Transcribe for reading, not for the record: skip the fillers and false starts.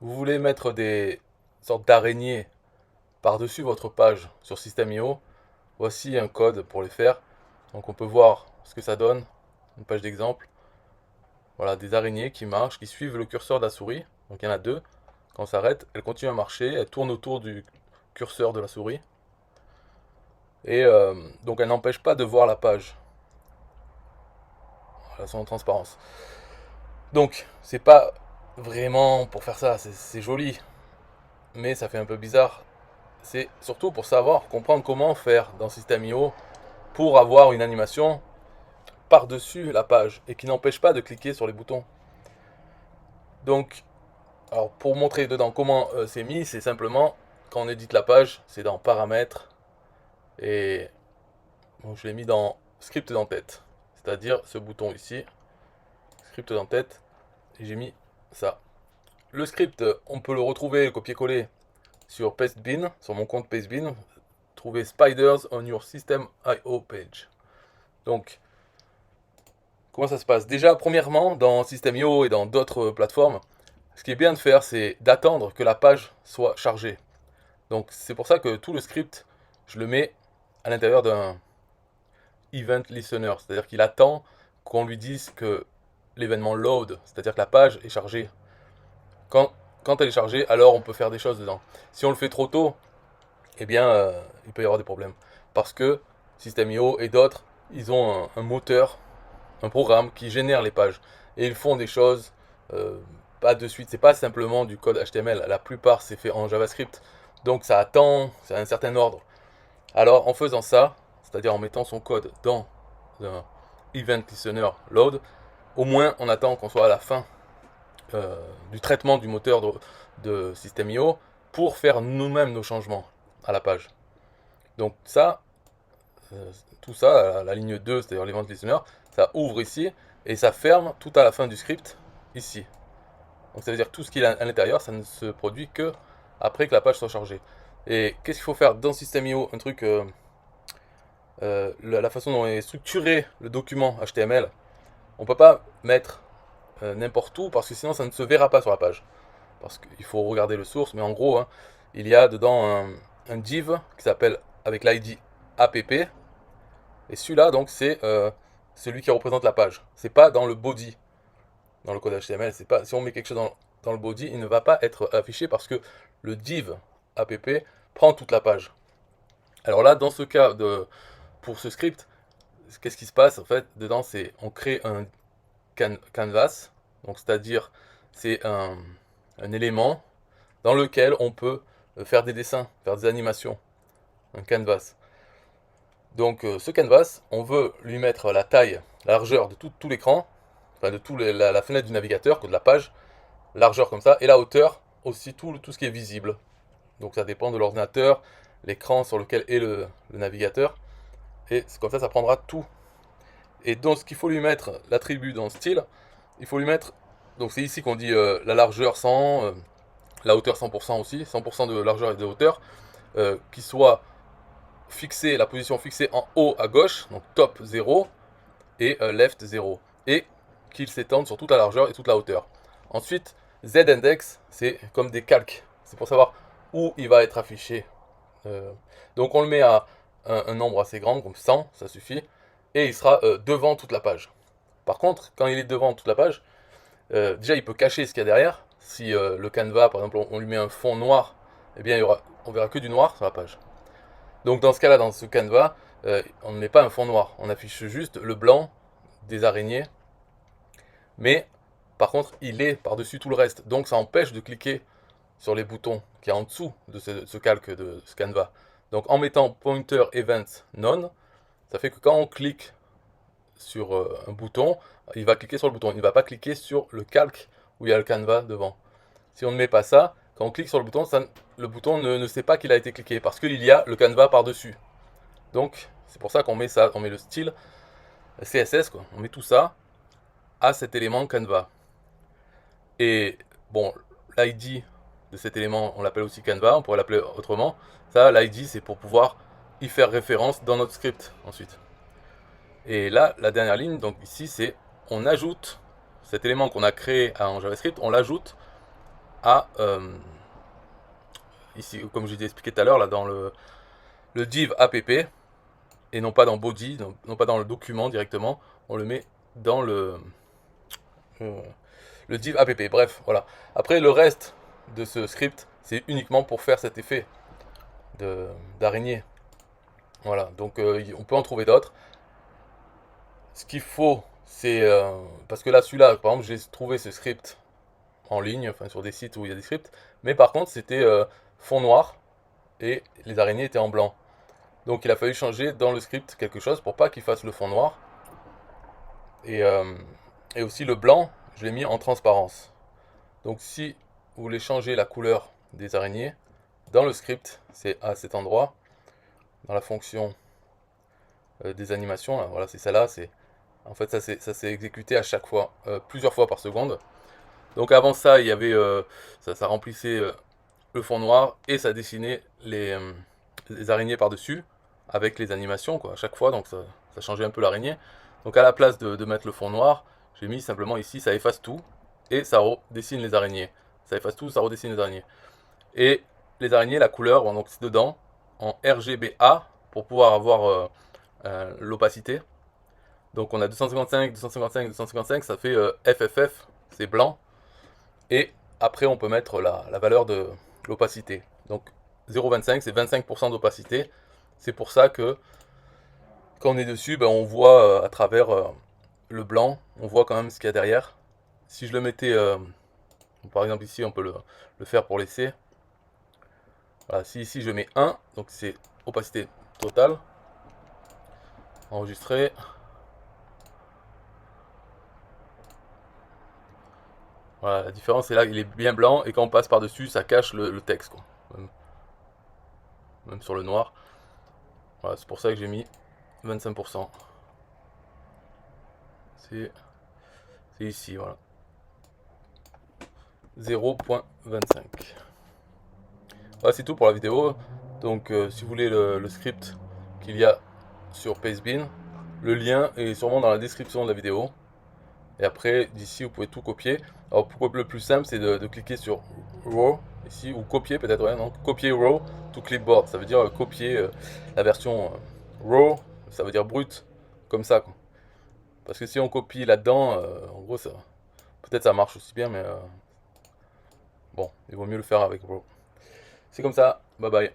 vous voulez mettre des sortes d'araignées par-dessus votre page sur System.io, voici un code pour les faire. Donc on peut voir ce que ça donne, une page d'exemple. Voilà, des araignées qui marchent, qui suivent le curseur de la souris. Donc il y en a deux. Quand on s'arrête, elles continuent à marcher, elles tournent autour du curseur de la souris. Et donc elles n'empêchent pas de voir la page. Elles sont en transparence. Donc c'est pas vraiment pour faire ça, c'est joli, mais ça fait un peu bizarre. C'est surtout pour savoir, comprendre comment faire dans System.io pour avoir une animation par-dessus la page et qui n'empêche pas de cliquer sur les boutons. Donc, alors pour montrer dedans comment c'est mis, c'est simplement quand on édite la page, c'est dans paramètres et bon, je l'ai mis dans script d'entête, c'est-à-dire ce bouton ici, script d'entête, et j'ai mis ça. Le script, on peut le retrouver, copier-coller sur Pastebin, sur mon compte Pastebin, trouver Spiders on your System.io page. Donc, comment ça se passe? Déjà, premièrement, dans System.io et dans d'autres plateformes, ce qui est bien de faire, c'est d'attendre que la page soit chargée. Donc, c'est pour ça que tout le script, je le mets à l'intérieur d'un event listener, c'est-à-dire qu'il attend qu'on lui dise que l'événement load, c'est-à-dire que la page est chargée. Quand, quand elle est chargée, alors on peut faire des choses dedans. Si on le fait trop tôt, eh bien, il peut y avoir des problèmes. Parce que System.io et d'autres, ils ont un moteur, un programme qui génère les pages. Et ils font des choses pas de suite. C'est pas simplement du code HTML. La plupart, c'est fait en JavaScript. Donc ça attend, c'est un certain ordre. Alors en faisant ça, c'est-à-dire en mettant son code dans un event listener load, au moins on attend qu'on soit à la fin du traitement du moteur de System.io pour faire nous-mêmes nos changements à la page. Donc ça, tout ça, la ligne 2, c'est-à-dire l'event listener, ça ouvre ici et ça ferme tout à la fin du script ici. Donc ça veut dire que tout ce qui est à l'intérieur, ça ne se produit que après que la page soit chargée. Et qu'est-ce qu'il faut faire dans System.io? Un truc, la façon dont est structuré le document HTML, on ne peut pas mettre n'importe où parce que sinon ça ne se verra pas sur la page. Parce qu'il faut regarder le source, mais en gros, hein, il y a dedans un div qui s'appelle avec l'ID app. Et celui-là, donc, c'est celui qui représente la page. C'est pas dans le body, dans le code HTML. C'est pas, si on met quelque chose dans le body, il ne va pas être affiché parce que le div app prend toute la page. Alors là, dans ce cas, pour ce script, qu'est-ce qui se passe? En fait, dedans, c'est on crée un canvas, donc c'est-à-dire c'est un élément dans lequel on peut faire des dessins, faire des animations, un canvas. Donc ce canvas, on veut lui mettre la taille, la largeur de tout l'écran, enfin de la fenêtre du navigateur, de la page, largeur comme ça, et la hauteur aussi, tout ce qui est visible. Donc ça dépend de l'ordinateur, l'écran sur lequel est le navigateur, et comme ça prendra tout. Et donc ce qu'il faut lui mettre, l'attribut dans style, il faut lui mettre, donc c'est ici qu'on dit la largeur 100, la hauteur 100% aussi, 100% de largeur et de hauteur, qui soit fixé, la position fixée en haut à gauche, donc top 0 et left 0, et qu'il s'étende sur toute la largeur et toute la hauteur. Ensuite, Z-index, c'est comme des calques, c'est pour savoir où il va être affiché. Donc on le met à un nombre assez grand, comme 100, ça suffit, et il sera devant toute la page. Par contre, quand il est devant toute la page, déjà il peut cacher ce qu'il y a derrière. Si le canevas, par exemple, on lui met un fond noir, eh bien on verra que du noir sur la page. Donc dans ce cas-là, dans ce canevas, on ne met pas un fond noir, on affiche juste le blanc des araignées, mais par contre il est par-dessus tout le reste, donc ça empêche de cliquer sur les boutons qui est en dessous de ce calque de ce canevas. Donc en mettant pointer event none, ça fait que quand on clique sur un bouton, il va cliquer sur le bouton, il ne va pas cliquer sur le calque où il y a le canevas devant. Si on ne met pas ça, quand on clique sur le bouton, le bouton ne sait pas qu'il a été cliqué parce qu'il y a le canevas par-dessus. Donc c'est pour ça qu'on met ça, on met le style CSS, quoi. On met tout ça à cet élément canevas. Et bon, l'ID de cet élément, on l'appelle aussi canevas, on pourrait l'appeler autrement. Ça, l'ID, c'est pour pouvoir y faire référence dans notre script ensuite. Et là, la dernière ligne, donc ici, c'est on ajoute cet élément qu'on a créé en JavaScript, on l'ajoute à, ici, comme j'ai expliqué tout à l'heure, là dans le div app, et non pas dans body, non pas dans le document directement, on le met dans euh, le div app. Bref, voilà. Après, le reste de ce script, c'est uniquement pour faire cet effet d'araignée. Voilà, donc on peut en trouver d'autres. Ce qu'il faut, c'est... parce que là, celui-là, par exemple, j'ai trouvé ce script en ligne, enfin sur des sites où il y a des scripts, mais par contre, c'était fond noir et les araignées étaient en blanc. Donc il a fallu changer dans le script quelque chose pour pas qu'il fasse le fond noir. Et, euh, et aussi le blanc, je l'ai mis en transparence. Donc si vous voulez changer la couleur des araignées, dans le script, c'est à cet endroit, dans la fonction des animations, là, voilà, c'est celle-là, en fait ça s'est exécuté à chaque fois, plusieurs fois par seconde. Donc avant ça, il y avait, ça remplissait le fond noir et ça dessinait les araignées par-dessus avec les animations, quoi, à chaque fois, donc ça changeait un peu l'araignée. Donc à la place de mettre le fond noir, j'ai mis simplement ici, ça efface tout et ça redessine les araignées. Ça efface tout, ça redessine les araignées. Et les araignées, la couleur, bon, donc c'est dedans, en RGBA, pour pouvoir avoir l'opacité. Donc on a 255, 255, 255, ça fait FFF, c'est blanc. Et après, on peut mettre la valeur de l'opacité. Donc 0,25, c'est 25% d'opacité. C'est pour ça que quand on est dessus, ben, on voit à travers le blanc, on voit quand même ce qu'il y a derrière. Si je le mettais, par exemple ici, on peut le faire pour laisser. Voilà, si ici je mets 1, donc c'est opacité totale. Enregistrer. Voilà, la différence c'est là, il est bien blanc et quand on passe par-dessus, ça cache le texte, quoi. Même sur le noir. Voilà, c'est pour ça que j'ai mis 25%. C'est ici, voilà. 0.25. Voilà, c'est tout pour la vidéo. Donc, si vous voulez le script qu'il y a sur Pastebin, le lien est sûrement dans la description de la vidéo. Et après, d'ici, vous pouvez tout copier. Alors, le plus simple, c'est de cliquer sur Raw, ici, ou copier peut-être, ouais, non, copier Raw to clipboard. Ça veut dire copier la version Raw, ça veut dire brut, comme ça, quoi. Parce que si on copie là-dedans, en gros, ça, peut-être ça marche aussi bien, mais bon, il vaut mieux le faire avec Raw. C'est comme ça, bye bye.